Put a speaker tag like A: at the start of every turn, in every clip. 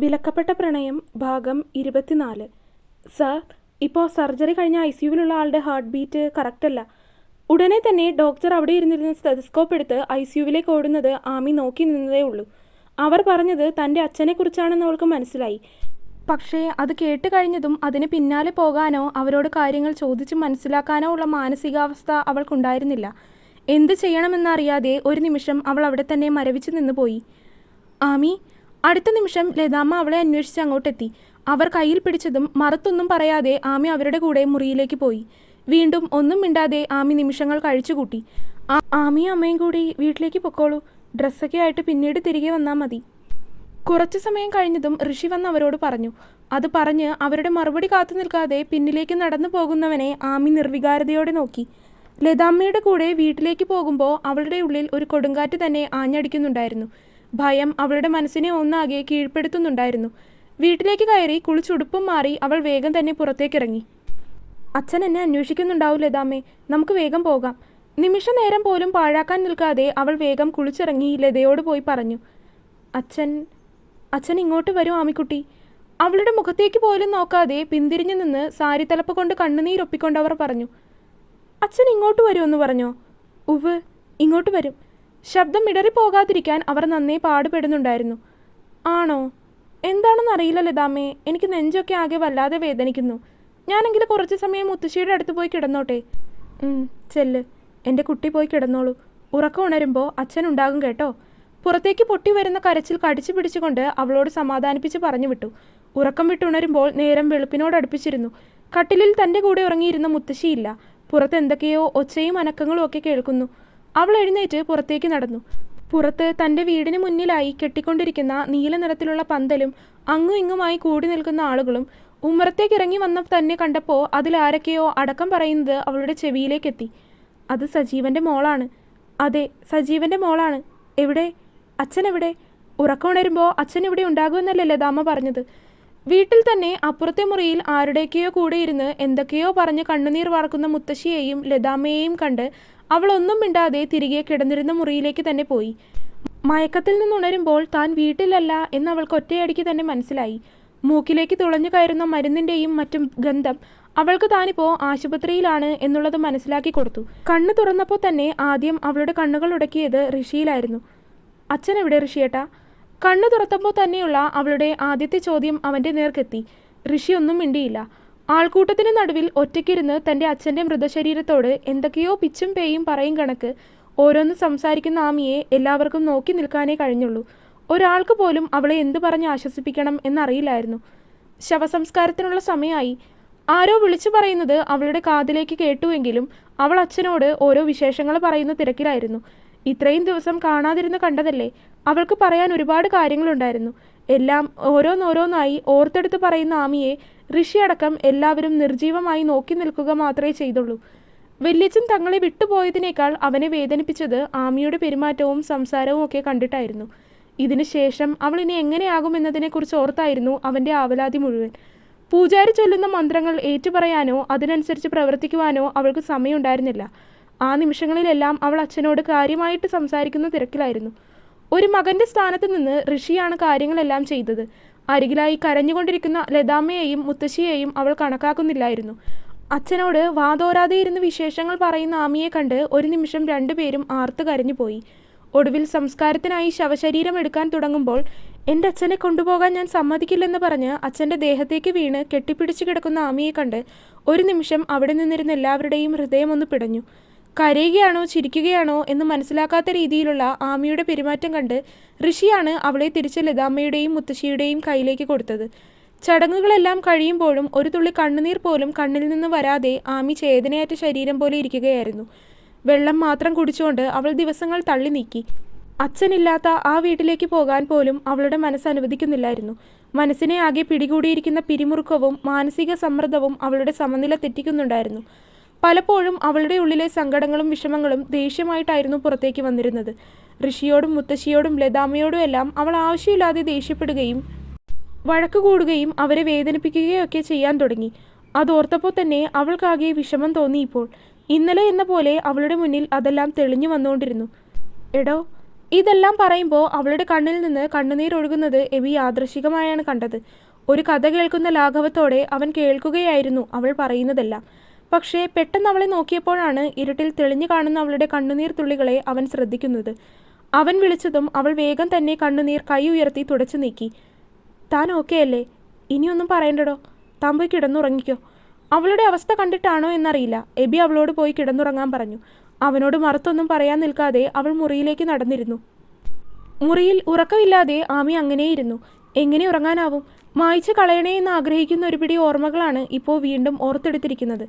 A: വിലക്കപ്പെട്ട പ്രണയം ഭാഗം 24. സർ, ഇപ്പോൾ സർജറി കഴിഞ്ഞ ICUവിലുള്ള ആളുടെ ഹാർട്ട് ബീറ്റ് കറക്റ്റല്ല. ഉടനെ തന്നെ ഡോക്ടർ അവിടെ ഇരുന്നിരുന്ന സ്റ്റെതസ്കോപ്പ് എടുത്ത് ICUവിലേക്ക് ഓടുന്നത് ആമി നോക്കി നിന്നതേ ഉള്ളൂ. അവർ പറഞ്ഞത് തൻ്റെ അച്ഛനെക്കുറിച്ചാണെന്ന് അവൾക്ക് മനസ്സിലായി. പക്ഷേ അത് കേട്ട് കഴിഞ്ഞതും അതിന് പിന്നാലെ പോകാനോ അവരോട് കാര്യങ്ങൾ ചോദിച്ച് മനസ്സിലാക്കാനോ ഉള്ള മാനസികാവസ്ഥ അവൾക്കുണ്ടായിരുന്നില്ല. എന്ത് ചെയ്യണമെന്നറിയാതെ ഒരു നിമിഷം അവൾ അവിടെ തന്നെ മരവിച്ച് നിന്നുപോയി. ആമി. അടുത്ത നിമിഷം ലതാമ്മ അവളെ അന്വേഷിച്ച് അങ്ങോട്ടെത്തി. അവർ കയ്യിൽ പിടിച്ചതും മറുത്തൊന്നും പറയാതെ ആമി അവരുടെ കൂടെ മുറിയിലേക്ക് പോയി. വീണ്ടും ഒന്നും മിണ്ടാതെ ആമി നിമിഷങ്ങൾ കഴിച്ചുകൂട്ടി. ആമിയും അമ്മയും കൂടി വീട്ടിലേക്ക് പൊക്കോളൂ. ഡ്രസ്സൊക്കെ ആയിട്ട് പിന്നീട് തിരികെ വന്നാൽ മതി. കുറച്ചു സമയം കഴിഞ്ഞതും ഋഷി വന്ന് അവരോട് പറഞ്ഞു. അത് പറഞ്ഞ് അവരുടെ മറുപടി കാത്തു നിൽക്കാതെ പിന്നിലേക്ക് നടന്നു പോകുന്നവനെ ആമി നിർവികാരതയോടെ നോക്കി. ലതാമ്മയുടെ കൂടെ വീട്ടിലേക്ക് പോകുമ്പോൾ അവളുടെ ഉള്ളിൽ ഒരു കൊടുങ്കാറ്റ് തന്നെ ആഞ്ഞടിക്കുന്നുണ്ടായിരുന്നു. ഭയം അവളുടെ മനസ്സിനെ ഒന്നാകെ കീഴ്പ്പെടുത്തുന്നുണ്ടായിരുന്നു. വീട്ടിലേക്ക് കയറി കുളിച്ചുടുപ്പും മാറി അവൾ വേഗം തന്നെ പുറത്തേക്കിറങ്ങി. അച്ഛൻ എന്നെ അന്വേഷിക്കുന്നുണ്ടാവും ലതാമ്മേ, നമുക്ക് വേഗം പോകാം. നിമിഷ നേരം പോലും പാഴാക്കാൻ നിൽക്കാതെ അവൾ വേഗം കുളിച്ചിറങ്ങി ലതയോട് പോയി പറഞ്ഞു. അച്ഛൻ ഇങ്ങോട്ട് വരും ആമിക്കുട്ടി. അവളുടെ മുഖത്തേക്ക് പോലും നോക്കാതെ പിന്തിരിഞ്ഞു നിന്ന് സാരി തലപ്പ് കൊണ്ട് കണ്ണുനീരൊപ്പിക്കൊണ്ടവർ പറഞ്ഞു. അച്ഛൻ ഇങ്ങോട്ട് വരുമെന്ന് പറഞ്ഞോ? ഉവ്, ഇങ്ങോട്ട് വരും. ശബ്ദം ഇടറിപ്പോകാതിരിക്കാൻ അവർ നന്നേ പാടുപെടുന്നുണ്ടായിരുന്നു. ആണോ? എന്താണെന്നറിയില്ല ലതാമ്മേ, എനിക്ക് നെഞ്ചൊക്കെ ആകെ വല്ലാതെ വേദനിക്കുന്നു. ഞാനെങ്കിലും കുറച്ച് സമയം മുത്തശ്ശിയുടെ അടുത്ത് പോയി കിടന്നോട്ടെ? ചെല്ല്, എൻ്റെ കുട്ടി പോയി കിടന്നോളൂ. ഉറക്കം ഉണരുമ്പോൾ അച്ഛൻ ഉണ്ടാകും കേട്ടോ. പുറത്തേക്ക് പൊട്ടി വരുന്ന കരച്ചിൽ കടിച്ചു പിടിച്ചുകൊണ്ട് അവളോട് സമാധാനിപ്പിച്ച് പറഞ്ഞു വിട്ടു. ഉറക്കം വിട്ടുണരുമ്പോൾ നേരം വെളുപ്പിനോടടുപ്പിച്ചിരുന്നു. കട്ടിലിൽ തൻ്റെ കൂടെ ഉറങ്ങിയിരുന്ന മുത്തശ്ശിയില്ല. പുറത്ത് എന്തൊക്കെയോ ഒച്ചയും അനക്കങ്ങളും ഒക്കെ കേൾക്കുന്നു. അവൾ എഴുന്നേറ്റ് പുറത്തേക്ക് നടന്നു. പുറത്ത് തൻ്റെ വീടിന് മുന്നിലായി കെട്ടിക്കൊണ്ടിരിക്കുന്ന നീല നിറത്തിലുള്ള പന്തലും അങ്ങും ഇങ്ങുമായി കൂടി നിൽക്കുന്ന ആളുകളും ഉമ്മറത്തേക്ക് ഇറങ്ങി വന്ന തന്നെ കണ്ടപ്പോൾ അതിലാരൊക്കെയോ അടക്കം പറയുന്നത് അവളുടെ ചെവിയിലേക്കെത്തി. അത് സജീവൻ്റെ മോളാണ്. അതെ, സജീവൻ്റെ മോളാണ്. എവിടെ? അച്ഛൻ എവിടെ? ഉറക്കമുണരുമ്പോൾ അച്ഛൻ ഇവിടെ ഉണ്ടാകുമെന്നല്ലേ ലതാമ്മ പറഞ്ഞത്? വീട്ടിൽ തന്നെ അപ്പുറത്തെ മുറിയിൽ ആരുടെയൊക്കെയോ കൂടെ ഇരുന്ന് എന്തൊക്കെയോ പറഞ്ഞ് കണ്ണുനീർ വാർക്കുന്ന മുത്തശ്ശിയെയും ലതാമ്മയെയും കണ്ട് അവൾ ഒന്നും മിണ്ടാതെ തിരികെ കിടന്നിരുന്ന മുറിയിലേക്ക് തന്നെ പോയി. മയക്കത്തിൽ നിന്നുണരുമ്പോൾ താൻ വീട്ടിലല്ല എന്ന് അവൾക്ക് ഒറ്റയടിക്ക് തന്നെ മനസ്സിലായി. മൂക്കിലേക്ക് തുളഞ്ഞു കയറുന്ന മരുന്നിൻ്റെയും മറ്റും ഗന്ധം അവൾക്ക് താനിപ്പോൾ ആശുപത്രിയിലാണ് എന്നുള്ളത് മനസ്സിലാക്കി കൊടുത്തു. കണ്ണു തുറന്നപ്പോൾ തന്നെ ആദ്യം അവളുടെ കണ്ണുകൾ ഉടക്കിയത് ഋഷിയിലായിരുന്നു. അച്ഛൻ എവിടെ ഋഷിയേട്ടാ? കണ്ണു തുറത്തപ്പോൾ തന്നെയുള്ള അവളുടെ ആദ്യത്തെ ചോദ്യം അവൻ്റെ നേർക്കെത്തി. ഋഷി ഒന്നും മിണ്ടിയില്ല. ആൾക്കൂട്ടത്തിന് നടുവിൽ ഒറ്റയ്ക്കിരുന്ന് തൻ്റെ അച്ഛൻ്റെ മൃതശരീരത്തോട് എന്തൊക്കെയോ പിച്ചും പേയും പറയും കണക്ക് ഓരോന്ന് സംസാരിക്കുന്ന ആമിയെ എല്ലാവർക്കും നോക്കി നിൽക്കാനേ കഴിഞ്ഞുള്ളൂ. ഒരാൾക്ക് പോലും അവളെ എന്തു പറഞ്ഞ് ആശ്വസിപ്പിക്കണം എന്നറിയില്ലായിരുന്നു. ശവസംസ്കാരത്തിനുള്ള സമയമായി. ആരോ വിളിച്ചു പറയുന്നത് അവളുടെ കാതിലേക്ക് കേട്ടുവെങ്കിലും അവൾ അച്ഛനോട് ഓരോ വിശേഷങ്ങൾ പറയുന്ന തിരക്കിലായിരുന്നു. ഇത്രയും ദിവസം കാണാതിരുന്ന് കണ്ടതല്ലേ, അവൾക്ക് പറയാൻ ഒരുപാട് കാര്യങ്ങളുണ്ടായിരുന്നു. എല്ലാം ഓരോന്നോരോന്നായി ഓർത്തെടുത്ത് പറയുന്ന ആമിയെ ഋഷി അടക്കം എല്ലാവരും നിർജീവമായി നോക്കി നിൽക്കുക മാത്രമേ ചെയ്തുള്ളൂ. വല്യച്ഛൻ തങ്ങളെ വിട്ടുപോയതിനേക്കാൾ അവനെ വേദനിപ്പിച്ചത് ആമിയുടെ പെരുമാറ്റവും സംസാരവും ഒക്കെ കണ്ടിട്ടായിരുന്നു. ഇതിനു ശേഷം അവൾ ഇനി എങ്ങനെയാകുമെന്നതിനെക്കുറിച്ച് ഓർത്തായിരുന്നു അവൻ്റെ ആവലാതി മുഴുവൻ. പൂജാരി ചൊല്ലുന്ന മന്ത്രങ്ങൾ ഏറ്റുപറയാനോ അതിനനുസരിച്ച് പ്രവർത്തിക്കുവാനോ അവൾക്ക് സമയമുണ്ടായിരുന്നില്ല. ആ നിമിഷങ്ങളിലെല്ലാം അവൾ അച്ഛനോട് കാര്യമായിട്ട് സംസാരിക്കുന്ന തിരക്കിലായിരുന്നു. ഒരു മകൻ്റെ സ്ഥാനത്ത് നിന്ന് ഋഷിയാണ് കാര്യങ്ങളെല്ലാം ചെയ്തത്. അരികിലായി കരഞ്ഞുകൊണ്ടിരിക്കുന്ന ലതാമ്മയെയും മുത്തശ്ശിയെയും അവൾ കണക്കാക്കുന്നില്ലായിരുന്നു. അച്ഛനോട് വാതോരാതെ ഇരുന്ന് വിശേഷങ്ങൾ പറയുന്ന ആമിയെ കണ്ട് ഒരു നിമിഷം രണ്ടുപേരും ആർത്തു കരഞ്ഞുപോയി. ഒടുവിൽ സംസ്കാരത്തിനായി ശവശരീരം എടുക്കാൻ തുടങ്ങുമ്പോൾ എൻ്റെ അച്ഛനെ കൊണ്ടുപോകാൻ ഞാൻ സമ്മതിക്കില്ലെന്ന് പറഞ്ഞ് അച്ഛൻ്റെ ദേഹത്തേക്ക് വീണ് കെട്ടിപ്പിടിച്ചു കിടക്കുന്ന ആമിയെ കണ്ട് ഒരു നിമിഷം അവിടെ നിന്നിരുന്ന എല്ലാവരുടെയും ഹൃദയം ഒന്ന് പിടഞ്ഞു. കരയുകയാണോ ചിരിക്കുകയാണോ എന്ന് മനസ്സിലാക്കാത്ത രീതിയിലുള്ള ആമിയുടെ പെരുമാറ്റം കണ്ട് ഋഷിയാണ് അവളെ തിരിച്ച് ലതാമ്മയുടെയും മുത്തശ്ശിയുടെയും കയ്യിലേക്ക് കൊടുത്തത്. ചടങ്ങുകളെല്ലാം കഴിയുമ്പോഴും ഒരു തുള്ളി കണ്ണുനീർ പോലും കണ്ണിൽ നിന്ന് വരാതെ ആമി ചേതനയേറ്റ ശരീരം പോലെ ഇരിക്കുകയായിരുന്നു. വെള്ളം മാത്രം കുടിച്ചുകൊണ്ട് അവൾ ദിവസങ്ങൾ തള്ളി നീക്കി. അച്ഛനില്ലാത്ത ആ വീട്ടിലേക്ക് പോകാൻ പോലും അവളുടെ മനസ്സ് അനുവദിക്കുന്നില്ലായിരുന്നു. മനസ്സിനെ ആകെ പിടികൂടിയിരിക്കുന്ന പിരിമുറുക്കവും മാനസിക സമ്മർദ്ദവും അവളുടെ സമനില തെറ്റിക്കുന്നുണ്ടായിരുന്നു. പലപ്പോഴും അവളുടെ ഉള്ളിലെ സങ്കടങ്ങളും വിഷമങ്ങളും ദേഷ്യമായിട്ടായിരുന്നു പുറത്തേക്ക് വന്നിരുന്നത്. ഋഷിയോടും മുത്തശ്ശിയോടും ലതാമ്മയോടും എല്ലാം അവൾ ആവശ്യമില്ലാതെ ദേഷ്യപ്പെടുകയും വഴക്ക് കൂടുകയും അവരെ വേദനിപ്പിക്കുകയൊക്കെ ചെയ്യാൻ തുടങ്ങി. അതോർത്തപ്പോൾ തന്നെ അവൾക്കാകെ വിഷമം തോന്നി. ഇപ്പോൾ ഇന്നലെ എന്ന പോലെ അവളുടെ മുന്നിൽ അതെല്ലാം തെളിഞ്ഞു വന്നുകൊണ്ടിരുന്നു. എടോ, ഇതെല്ലാം പറയുമ്പോൾ അവളുടെ കണ്ണിൽ നിന്ന് കണ്ണുനീരൊഴുകുന്നത് എബി യാദൃശികമായാണ് കണ്ടത്. ഒരു കഥ കേൾക്കുന്ന ലാഘവത്തോടെ അവൻ കേൾക്കുകയായിരുന്നു അവൾ പറയുന്നതെല്ലാം. പക്ഷേ പെട്ടെന്ന് അവളെ നോക്കിയപ്പോഴാണ് ഇരുട്ടിൽ തെളിഞ്ഞു കാണുന്ന അവളുടെ കണ്ണുനീർ തുള്ളികളെ അവൻ ശ്രദ്ധിക്കുന്നത്. അവൻ വിളിച്ചതും അവൾ വേഗം തന്നെ കണ്ണുനീർ കൈ ഉയർത്തി തുടച്ചു നീക്കി. താൻ ഓക്കെ അല്ലേ? ഇനിയൊന്നും പറയണ്ടടോ, താൻ പോയി കിടന്നുറങ്ങിക്കോ. അവളുടെ അവസ്ഥ കണ്ടിട്ടാണോ എന്നറിയില്ല, എബി അവളോട് പോയി കിടന്നുറങ്ങാൻ പറഞ്ഞു. അവനോട് മറുത്തൊന്നും പറയാൻ നിൽക്കാതെ അവൾ മുറിയിലേക്ക് നടന്നിരുന്നു. മുറിയിൽ ഉറക്കമില്ലാതെ ആമി അങ്ങനെയിരുന്നു. എങ്ങനെ ഉറങ്ങാനാവും? മായ്ച്ചു കളയണേ എന്ന് ആഗ്രഹിക്കുന്ന ഒരു പിടി ഓർമ്മകളാണ് ഇപ്പോൾ വീണ്ടും ഓർത്തെടുത്തിരിക്കുന്നത്.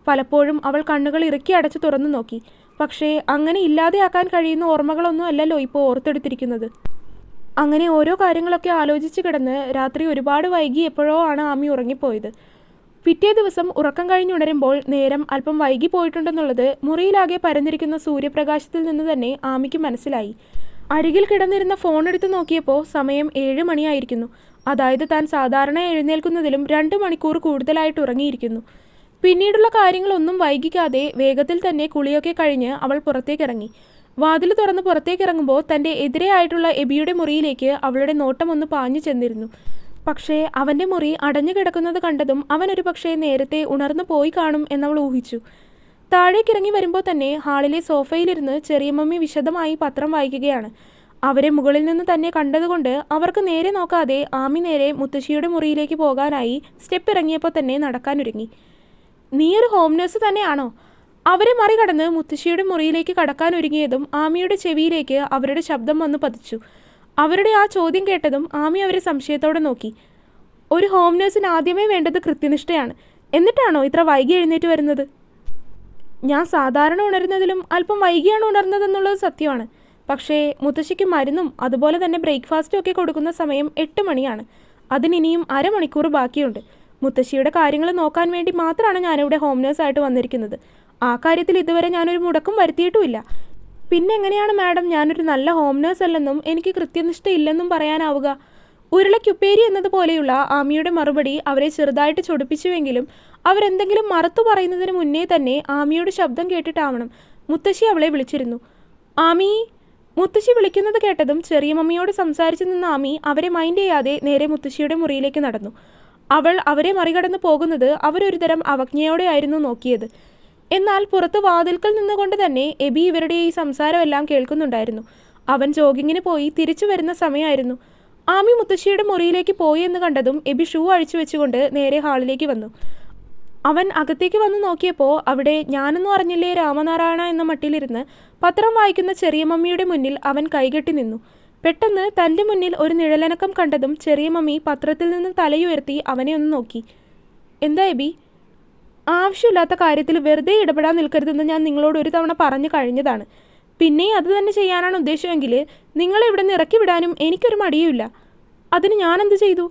A: പലപ്പോഴും അവൾ കണ്ണുകൾ ഇറുക്കി അടച്ചു തുറന്നു നോക്കി. പക്ഷേ അങ്ങനെ ഇല്ലാതെയാക്കാൻ കഴിയുന്ന ഓർമ്മകളൊന്നും അല്ലല്ലോ ഇപ്പോൾ ഓർത്തെടുത്തിരിക്കുന്നത്. അങ്ങനെ ഓരോ കാര്യങ്ങളൊക്കെ ആലോചിച്ച് കിടന്ന് രാത്രി ഒരുപാട് വൈകി എപ്പോഴോ ആണ് ആമി ഉറങ്ങിപ്പോയത്. പിറ്റേ ദിവസം ഉറക്കം കഴിഞ്ഞുണരുമ്പോൾ നേരം അല്പം വൈകി പോയിട്ടുണ്ടെന്നുള്ളത് മുറിയിലാകെ പരന്നിരിക്കുന്ന സൂര്യപ്രകാശത്തിൽ നിന്ന് തന്നെ ആമിക്ക് മനസ്സിലായി. അരികിൽ കിടന്നിരുന്ന ഫോൺ എടുത്ത് നോക്കിയപ്പോൾ സമയം 7 മണിയായിരിക്കുന്നു. അതായത് താൻ സാധാരണ എഴുന്നേൽക്കുന്നതിലും 2 മണിക്കൂർ കൂടുതലായിട്ട് ഉറങ്ങിയിരിക്കുന്നു. പിന്നീടുള്ള കാര്യങ്ങളൊന്നും വൈകിക്കാതെ വേഗത്തിൽ തന്നെ കുളിയൊക്കെ കഴിഞ്ഞ് അവൾ പുറത്തേക്കിറങ്ങി. വാതിൽ തുറന്ന് പുറത്തേക്കിറങ്ങുമ്പോൾ തൻ്റെ എതിരെയായിട്ടുള്ള എബിയുടെ മുറിയിലേക്ക് അവളുടെ നോട്ടം ഒന്ന് പാഞ്ഞു ചെന്നിരുന്നു. പക്ഷേ അവൻ്റെ മുറി അടഞ്ഞു കിടക്കുന്നത് കണ്ടതും അവനൊരു പക്ഷേ നേരത്തെ ഉണർന്നു പോയി കാണും എന്നവൾ ഊഹിച്ചു. താഴേക്കിറങ്ങി വരുമ്പോൾ തന്നെ ഹാളിലെ സോഫയിലിരുന്ന് ചെറിയമ്മമ്മി വിശദമായി പത്രം വായിക്കുകയാണ്. അവരെ മുകളിൽ നിന്ന് തന്നെ കണ്ടതുകൊണ്ട് അവർക്ക് നേരെ നോക്കാതെ ആമി നേരെ മുത്തശ്ശിയുടെ മുറിയിലേക്ക് പോകാനായി സ്റ്റെപ്പ് ഇറങ്ങിയപ്പോൾ തന്നെ നടക്കാനൊരുങ്ങി. നീ ഒരു ഹോം നേഴ്സ് തന്നെയാണോ? അവരെ മറികടന്ന് മുത്തശ്ശിയുടെ മുറിയിലേക്ക് കടക്കാനൊരുങ്ങിയതും ആമിയുടെ ചെവിയിലേക്ക് അവരുടെ ശബ്ദം വന്ന് പതിച്ചു. അവരുടെ ആ ചോദ്യം കേട്ടതും ആമി അവരെ സംശയത്തോടെ നോക്കി. ഒരു ഹോം നേഴ്സിന് ആദ്യമേ വേണ്ടത് കൃത്യനിഷ്ഠയാണ്. എന്നിട്ടാണോ ഇത്ര വൈകി എഴുന്നേറ്റ് വരുന്നത്? ഞാൻ സാധാരണ ഉണരുന്നതിലും അല്പം വൈകിയാണ് ഉണർന്നതെന്നുള്ളത് സത്യമാണ്. പക്ഷേ മുത്തശ്ശിക്ക് മരുന്നും അതുപോലെ തന്നെ ബ്രേക്ക്ഫാസ്റ്റും ഒക്കെ കൊടുക്കുന്ന സമയം 8 മണിയാണ്. അതിനിനിയും അരമണിക്കൂർ ബാക്കിയുണ്ട്. മുത്തശ്ശിയുടെ കാര്യങ്ങൾ നോക്കാൻ വേണ്ടി മാത്രമാണ് ഞാനിവിടെ ഹോം നേഴ്സായിട്ട് വന്നിരിക്കുന്നത്. ആ കാര്യത്തിൽ ഇതുവരെ ഞാനൊരു മുടക്കം വരുത്തിയിട്ടുമില്ല. പിന്നെ എങ്ങനെയാണ് മാഡം ഞാനൊരു നല്ല ഹോം നേഴ്സ് അല്ലെന്നും എനിക്ക് കൃത്യനിഷ്ഠ ഇല്ലെന്നും പറയാനാവുക? ഉരുളയ്ക്കുപ്പേരി എന്നതുപോലെയുള്ള ആമിയുടെ മറുപടി അവരെ ചെറുതായിട്ട് ചൊടിപ്പിച്ചുവെങ്കിലും അവരെന്തെങ്കിലും മറുത്തു പറയുന്നതിന് മുന്നേ തന്നെ ആമിയുടെ ശബ്ദം കേട്ടിട്ടാവണം മുത്തശ്ശി അവളെ വിളിച്ചിരുന്നു. ആമി! മുത്തശ്ശി വിളിക്കുന്നത് കേട്ടതും ചെറിയ മമ്മിയോട് സംസാരിച്ചു നിന്ന ആമി അവരെ മൈൻഡ് ചെയ്യാതെ നേരെ മുത്തശ്ശിയുടെ മുറിയിലേക്ക് നടന്നു. അവൾ അവരെ മറികടന്ന് പോകുന്നത് അവരൊരു തരം അവജ്ഞയോടെ ആയിരുന്നു നോക്കിയത്. എന്നാൽ പുറത്ത് വാതിൽക്കൽ നിന്നുകൊണ്ട് തന്നെ എബി ഇവരുടെ ഈ സംസാരമെല്ലാം കേൾക്കുന്നുണ്ടായിരുന്നു. അവൻ ജോഗിങ്ങിന് പോയി തിരിച്ചു വരുന്ന സമയമായിരുന്നു. ആമി മുത്തശ്ശിയുടെ മുറിയിലേക്ക് പോയി എന്ന് കണ്ടതും എബി ഷൂ അഴിച്ചു വെച്ചുകൊണ്ട് നേരെ ഹാളിലേക്ക് വന്നു. അവൻ അകത്തേക്ക് വന്ന് നോക്കിയപ്പോൾ അവിടെ ഞാനൊന്നും അറിഞ്ഞില്ലേ രാമനാരായണ എന്ന മട്ടിലിരുന്ന് പത്രം വായിക്കുന്ന ചെറിയ മമ്മിയുടെ മുന്നിൽ അവൻ കൈകെട്ടി നിന്നു. പെട്ടെന്ന് തൻ്റെ മുന്നിൽ ഒരു നിഴലനക്കം കണ്ടതും ചെറിയ മമ്മി പത്രത്തിൽ നിന്ന് തലയുയർത്തി അവനെ ഒന്ന് നോക്കി. എന്താ എബി? ആവശ്യമില്ലാത്ത കാര്യത്തിൽ വെറുതെ ഇടപെടാൻ നിൽക്കരുതെന്ന് ഞാൻ നിങ്ങളോട് ഒരു തവണ പറഞ്ഞു കഴിഞ്ഞതാണ്. പിന്നെയും അത് തന്നെ ചെയ്യാനാണ് ഉദ്ദേശമെങ്കിൽ നിങ്ങളെ ഇവിടെ നിന്ന് ഇറക്കി വിടാനും എനിക്കൊരു മടിയുമില്ല. അതിന് ഞാനെന്ത് ചെയ്തു?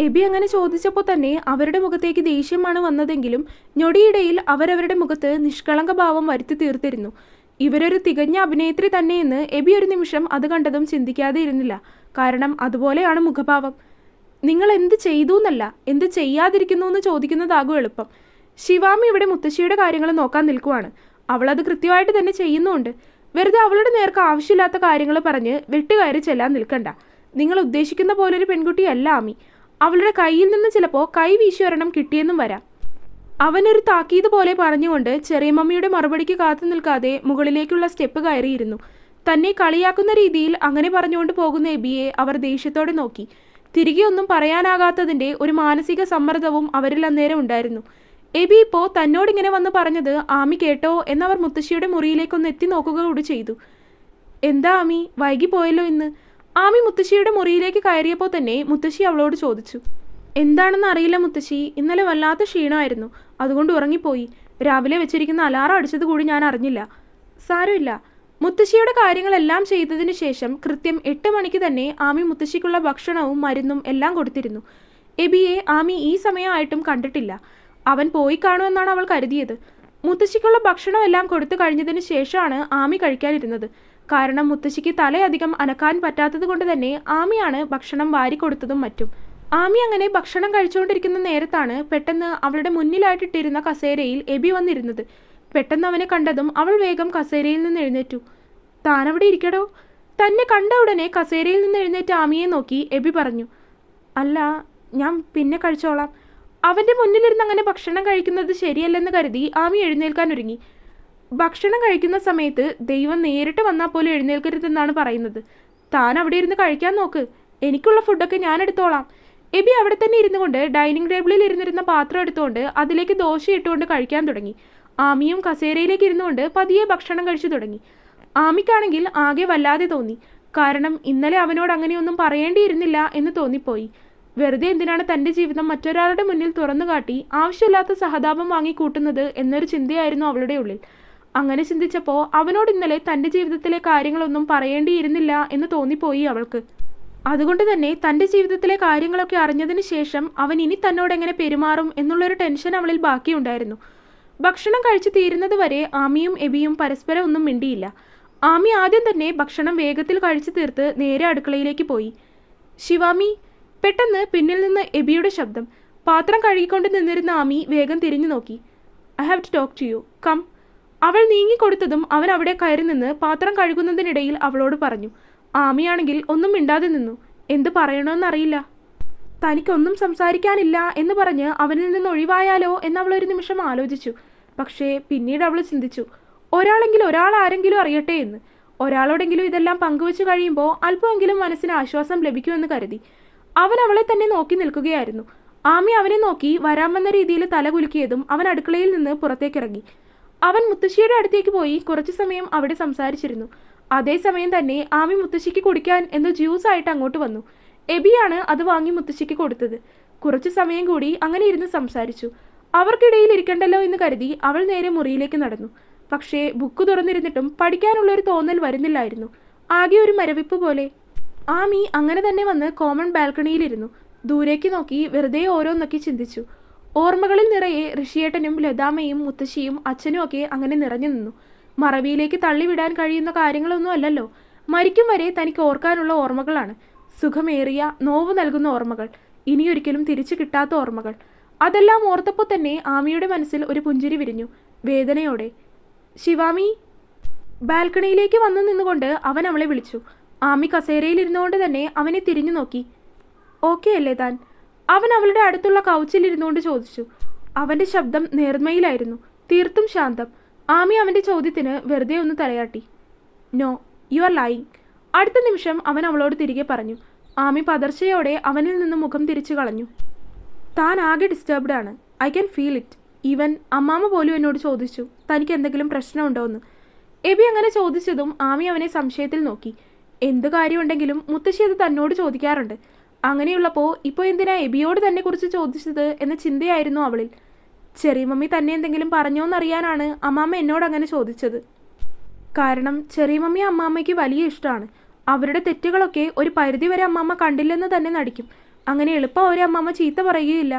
A: എബി അങ്ങനെ ചോദിച്ചപ്പോൾ തന്നെ അവരുടെ മുഖത്തേക്ക് ദേഷ്യമാണ് വന്നതെങ്കിലും ഞൊടിയിടയിൽ അവരവരുടെ മുഖത്ത് നിഷ്കളങ്ക ഭാവം വരുത്തി തീർത്തിരുന്നു. ഇവരൊരു തികഞ്ഞ അഭിനേത്രി തന്നെയെന്ന് എബി ഒരു നിമിഷം അത് കണ്ടതും ചിന്തിക്കാതെ ഇരുന്നില്ല. കാരണം അതുപോലെയാണ് മുഖഭാവം. നിങ്ങൾ എന്ത് ചെയ്തു എന്നല്ല, എന്ത് ചെയ്യാതിരിക്കുന്നു എന്ന് ചോദിക്കുന്നതാകും എളുപ്പം. ശിവാമി ഇവിടെ മുത്തശ്ശിയുടെ കാര്യങ്ങൾ നോക്കാൻ നിൽക്കുവാണ്. അവളത് കൃത്യമായിട്ട് തന്നെ ചെയ്യുന്നുണ്ട്. വെറുതെ അവളുടെ നേർക്ക് ആവശ്യമില്ലാത്ത കാര്യങ്ങൾ പറഞ്ഞ് വെട്ടുകയറി ചെല്ലാൻ നിൽക്കണ്ട. നിങ്ങൾ ഉദ്ദേശിക്കുന്ന പോലൊരു പെൺകുട്ടിയല്ല ആമി. അവളുടെ കയ്യിൽ നിന്ന് ചിലപ്പോൾ കൈ വീശി ഒരെണ്ണം കിട്ടിയെന്നും വരാം. അവനൊരു താക്കീത് പോലെ പറഞ്ഞുകൊണ്ട് ചെറിയമ്മയുടെ മറുപടിക്ക് കാത്തു നിൽക്കാതെ മുകളിലേക്കുള്ള സ്റ്റെപ്പ് കയറിയിരുന്നു. തന്നെ കളിയാക്കുന്ന രീതിയിൽ അങ്ങനെ പറഞ്ഞുകൊണ്ട് പോകുന്ന എബിയെ അവർ ദേഷ്യത്തോടെ നോക്കി. തിരികെ ഒന്നും പറയാനാകാത്തതിൻ്റെ ഒരു മാനസിക സമ്മർദ്ദവും അവരിൽ അന്നേരം ഉണ്ടായിരുന്നു. എബി ഇപ്പോൾ തന്നോടിങ്ങനെ വന്ന് പറഞ്ഞത് ആമി കേട്ടോ എന്നവർ മുത്തശ്ശിയുടെ മുറിയിലേക്കൊന്ന് എത്തി നോക്കുക കൂടി ചെയ്തു. എന്താ ആമി, വൈകി പോയല്ലോ ഇന്ന്? ആമി മുത്തശ്ശിയുടെ മുറിയിലേക്ക് കയറിയപ്പോൾ തന്നെ മുത്തശ്ശി അവളോട് ചോദിച്ചു. എന്താണെന്ന് അറിയില്ല മുത്തശ്ശി, ഇന്നലെ വല്ലാത്ത ക്ഷീണമായിരുന്നു, അതുകൊണ്ട് ഉറങ്ങിപ്പോയി. രാവിലെ വെച്ചിരിക്കുന്ന അലാറം അടിച്ചത് കൂടി ഞാൻ അറിഞ്ഞില്ല. സാരമില്ല. മുത്തശ്ശിയുടെ കാര്യങ്ങളെല്ലാം ചെയ്തതിന് ശേഷം കൃത്യം 8 മണിക്ക് തന്നെ ആമി മുത്തശ്ശിക്കുള്ള ഭക്ഷണവും മരുന്നും എല്ലാം കൊടുത്തിരുന്നു. എബിയെ ആമി ഈ സമയമായിട്ടും കണ്ടിട്ടില്ല. അവൻ പോയി കാണുമെന്നാണ് അവൾ കരുതിയത്. മുത്തശ്ശിക്കുള്ള ഭക്ഷണം എല്ലാം കൊടുത്തു കഴിഞ്ഞതിന് ശേഷമാണ് ആമി കഴിക്കാനിരുന്നത്. കാരണം മുത്തശ്ശിക്ക് തലയധികം അനക്കാൻ പറ്റാത്തത് കൊണ്ട് തന്നെ ആമിയാണ് ഭക്ഷണം വാരിക്കൊടുത്തതും മറ്റും. ആമി അങ്ങനെ ഭക്ഷണം കഴിച്ചുകൊണ്ടിരിക്കുന്ന നേരത്താണ് പെട്ടെന്ന് അവളുടെ മുന്നിലായിട്ടിട്ടിരുന്ന കസേരയിൽ എബി വന്നിരുന്നത്. പെട്ടെന്ന് അവനെ കണ്ടതും അവൾ വേഗം കസേരയിൽ നിന്ന് എഴുന്നേറ്റു. താനവിടെ ഇരിക്കടോ. തന്നെ കണ്ട ഉടനെ കസേരയിൽ നിന്ന് എഴുന്നേറ്റ് ആമിയെ നോക്കി എബി പറഞ്ഞു, അല്ല, ഞാൻ പിന്നെ കഴിച്ചോളാം. അവൻ്റെ മുന്നിലിരുന്ന് അങ്ങനെ ഭക്ഷണം കഴിക്കുന്നത് ശരിയല്ലെന്ന് കരുതി ആമി എഴുന്നേൽക്കാൻ ഒരുങ്ങി. ഭക്ഷണം കഴിക്കുന്ന സമയത്ത് ദൈവം നേരിട്ട് വന്നാൽ പോലും എഴുന്നേൽക്കരുതെന്നാണ് പറയുന്നത്. താൻ അവിടെ ഇരുന്ന് കഴിക്കാൻ നോക്ക്, എനിക്കുള്ള ഫുഡൊക്കെ ഞാൻ എടുത്തോളാം. എബി അവിടെ തന്നെ ഇരുന്നു കൊണ്ട് ഡൈനിങ് ടേബിളിൽ ഇരുന്നിരുന്ന പാത്രം എടുത്തുകൊണ്ട് അതിലേക്ക് ദോശ ഇട്ടുകൊണ്ട് കഴിക്കാൻ തുടങ്ങി. ആമിയും കസേരയിലേക്ക് ഇരുന്നുകൊണ്ട് പതിയെ ഭക്ഷണം കഴിച്ചു തുടങ്ങി. ആമിക്കാണെങ്കിൽ ആകെ വല്ലാതെ തോന്നി. കാരണം ഇന്നലെ അവനോട് അങ്ങനെയൊന്നും പറയേണ്ടിയിരുന്നില്ല എന്ന് തോന്നിപ്പോയി. വെറുതെ എന്തിനാണ് തൻ്റെ ജീവിതം മറ്റൊരാളുടെ മുന്നിൽ തുറന്നു കാട്ടി ആവശ്യമില്ലാത്ത സഹതാപം വാങ്ങിക്കൂട്ടുന്നത് എന്നൊരു ചിന്തയായിരുന്നു അവളുടെ ഉള്ളിൽ. അങ്ങനെ ചിന്തിച്ചപ്പോൾ അവനോട് ഇന്നലെ തൻ്റെ ജീവിതത്തിലെ കാര്യങ്ങളൊന്നും പറയേണ്ടിയിരുന്നില്ല എന്ന് തോന്നിപ്പോയി അവൾക്ക്. അതുകൊണ്ട് തന്നെ തൻ്റെ ജീവിതത്തിലെ കാര്യങ്ങളൊക്കെ അറിഞ്ഞതിന് ശേഷം അവൻ ഇനി തന്നോട് എങ്ങനെ പെരുമാറും എന്നുള്ളൊരു ടെൻഷൻ അവളിൽ ബാക്കിയുണ്ടായിരുന്നു. ഭക്ഷണം കഴിച്ചു തീരുന്നത് വരെ ആമിയും എബിയും പരസ്പരം ഒന്നും മിണ്ടിയില്ല. ആമി ആദ്യം തന്നെ ഭക്ഷണം വേഗത്തിൽ കഴിച്ചു തീർത്ത് നേരെ അടുക്കളയിലേക്ക് പോയി. ശിവാമി, പെട്ടെന്ന് പിന്നിൽ നിന്ന് എബിയുടെ ശബ്ദം. പാത്രം കഴുകിക്കൊണ്ട് നിന്നിരുന്ന ആമി വേഗം തിരിഞ്ഞു നോക്കി. I have to talk to you, come. അവൾ നീങ്ങിക്കൊടുത്തതും അവൻ അവിടെ കയറി നിന്ന് പാത്രം കഴുകുന്നതിനിടയിൽ അവളോട് പറഞ്ഞു. ആമിയാണെങ്കിൽ ഒന്നും മിണ്ടാതെ നിന്നു. എന്ത് പറയണമെന്നറിയില്ല. തനിക്കൊന്നും സംസാരിക്കാനില്ല എന്ന് പറഞ്ഞ് അവനിൽ നിന്ന് ഒഴിവായാലോ എന്നവളൊരു നിമിഷം ആലോചിച്ചു. പക്ഷേ പിന്നീട് അവൾ ചിന്തിച്ചു, ഒരാളാരെങ്കിലും അറിയട്ടെ എന്ന്. ഒരാളോടെങ്കിലും ഇതെല്ലാം പങ്കുവെച്ച് കഴിയുമ്പോൾ അല്പമെങ്കിലും മനസ്സിന് ആശ്വാസം ലഭിക്കുമെന്ന് കരുതി. അവൻ അവളെ തന്നെ നോക്കി നിൽക്കുകയായിരുന്നു. ആമി അവനെ നോക്കി വരാമെന്ന രീതിയിൽ തല കുലുക്കിയതും അവൻ അടുക്കളയിൽ നിന്ന് പുറത്തേക്കിറങ്ങി. അവൻ മുത്തശ്ശിയുടെ അടുത്തേക്ക് പോയി കുറച്ചു സമയം അവിടെ സംസാരിച്ചിരുന്നു. അതേസമയം തന്നെ ആമി മുത്തശ്ശിക്ക് കുടിക്കാൻ എന്തോ ജ്യൂസ് ആയിട്ട് അങ്ങോട്ട് വന്നു. എബിയാണ് അത് വാങ്ങി മുത്തശ്ശിക്ക് കൊടുത്തത്. കുറച്ചു സമയം കൂടി അങ്ങനെ ഇരുന്ന് സംസാരിച്ചു. അവർക്കിടയിൽ ഇരിക്കണ്ടല്ലോ എന്ന് കരുതി അവൾ നേരെ മുറിയിലേക്ക് നടന്നു. പക്ഷേ ബുക്ക് തുറന്നിരുന്നിട്ടും പഠിക്കാനുള്ളൊരു തോന്നൽ വരുന്നില്ലായിരുന്നു. ആകെ ഒരു മരവിപ്പ് പോലെ. ആമി അങ്ങനെ തന്നെ വന്ന് കോമൺ ബാൽക്കണിയിലിരുന്നു. ദൂരേക്ക് നോക്കി വെറുതെ ഓരോന്നൊക്കെ ചിന്തിച്ചു. ഓർമ്മകളിൽ നിറയെ ഋഷിയേട്ടനും ലതാമ്മയും മുത്തശ്ശിയും അച്ഛനും ഒക്കെ അങ്ങനെ നിറഞ്ഞു നിന്നു. മറവിയിലേക്ക് തള്ളിവിടാൻ കഴിയുന്ന കാര്യങ്ങളൊന്നും അല്ലല്ലോ. മരിക്കും വരെ തനിക്ക് ഓർക്കാനുള്ള ഓർമ്മകളാണ്. സുഖമേറിയ നോവ് നൽകുന്ന ഓർമ്മകൾ, ഇനിയൊരിക്കലും തിരിച്ചു കിട്ടാത്ത ഓർമ്മകൾ. അതെല്ലാം ഓർത്തപ്പോൾ തന്നെ ആമിയുടെ മനസ്സിൽ ഒരു പുഞ്ചിരി വിരിഞ്ഞു, വേദനയോടെ. ശിവാമി. ബാൽക്കണിയിലേക്ക് വന്നു നിന്നുകൊണ്ട് അവൻ അവളെ വിളിച്ചു. ആമി കസേരയിൽ ഇരുന്നുകൊണ്ട് തന്നെ അവനെ തിരിഞ്ഞു നോക്കി. ഓക്കെ അല്ലേ താൻ? അവൻ അവളുടെ അടുത്തുള്ള കൗച്ചിലിരുന്നുകൊണ്ട് ചോദിച്ചു. അവൻ്റെ ശബ്ദം നേർമയിലായിരുന്നു, തീർത്തും ശാന്തം. ആമി അവൻ്റെ ചോദ്യത്തിന് വെറുതെ ഒന്ന് തലയാട്ടി. No, you are lying. അടുത്ത നിമിഷം അവൻ അവളോട് തിരികെ പറഞ്ഞു. ആമി പതർച്ചയോടെ അവനിൽ നിന്ന് മുഖം തിരിച്ചു കളഞ്ഞു. താൻ ആകെ ഡിസ്റ്റർബ്ഡ് ആണ്. I can feel it. Even അമ്മാമ്മ പോലും എന്നോട് ചോദിച്ചു തനിക്ക് എന്തെങ്കിലും പ്രശ്നമുണ്ടോ എന്ന്. എബി അങ്ങനെ ചോദിച്ചതും ആമി അവനെ സംശയത്തിൽ നോക്കി. എന്ത് കാര്യമുണ്ടെങ്കിലും മുത്തശ്ശി അത് തന്നോട് ചോദിക്കാറുണ്ട്. അങ്ങനെയുള്ളപ്പോൾ ഇപ്പോൾ എന്തിനാ എബിയോട് തന്നെ കുറിച്ച് ചോദിച്ചത് എന്ന ചിന്തയായിരുന്നു അവളിൽ. ചെറിയ മമ്മി തന്നെ എന്തെങ്കിലും പറഞ്ഞോന്നറിയാനാണ് അമ്മാമ്മ എന്നോട് അങ്ങനെ ചോദിച്ചത്. കാരണം ചെറിയ മമ്മി അമ്മാമ്മയ്ക്ക് വലിയ ഇഷ്ടമാണ്. അവരുടെ തെറ്റുകളൊക്കെ ഒരു പരിധിവരെ അമ്മാമ്മ കണ്ടില്ലെന്ന് തന്നെ നടിക്കും. അങ്ങനെ എളുപ്പം അവരെ അമ്മാമ്മ ചീത്ത പറയുകയില്ല.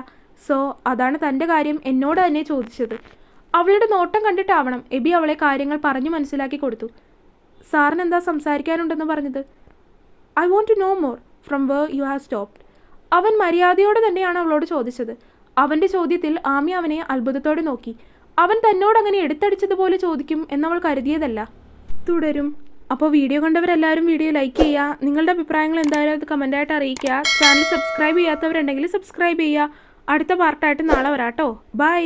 A: സോ അതാണ് തൻ്റെ കാര്യം എന്നോട് തന്നെ ചോദിച്ചത്. അവളുടെ നോട്ടം കണ്ടിട്ടാവണം എബി അവളെ കാര്യങ്ങൾ പറഞ്ഞു മനസ്സിലാക്കി കൊടുത്തു. സാറിന് എന്താ സംസാരിക്കാനുണ്ടെന്ന് പറഞ്ഞത്? I want to know more from where you have stopped. അവൻ മര്യാദയോടെ തന്നെയാണ് അവളോട് ചോദിച്ചത്. അവൻ്റെ ചോദ്യത്തിൽ ആമി അവനെ അത്ഭുതത്തോടെ നോക്കി. അവൻ തന്നോട് അങ്ങനെ എടുത്തടിച്ചതുപോലെ ചോദിക്കും എന്നവൾ കരുതിയതല്ല. തുടരും. അപ്പോൾ വീഡിയോ കണ്ടവരെല്ലാവരും വീഡിയോ ലൈക്ക് ചെയ്യുക. നിങ്ങളുടെ അഭിപ്രായങ്ങൾ എന്തായാലും അത് കമൻറ്റായിട്ട് അറിയിക്കുക. ചാനൽ സബ്സ്ക്രൈബ് ചെയ്യാത്തവരുണ്ടെങ്കിൽ സബ്സ്ക്രൈബ് ചെയ്യുക. അടുത്ത പാർട്ടായിട്ട് നാളെ വരാട്ടോ. ബൈ.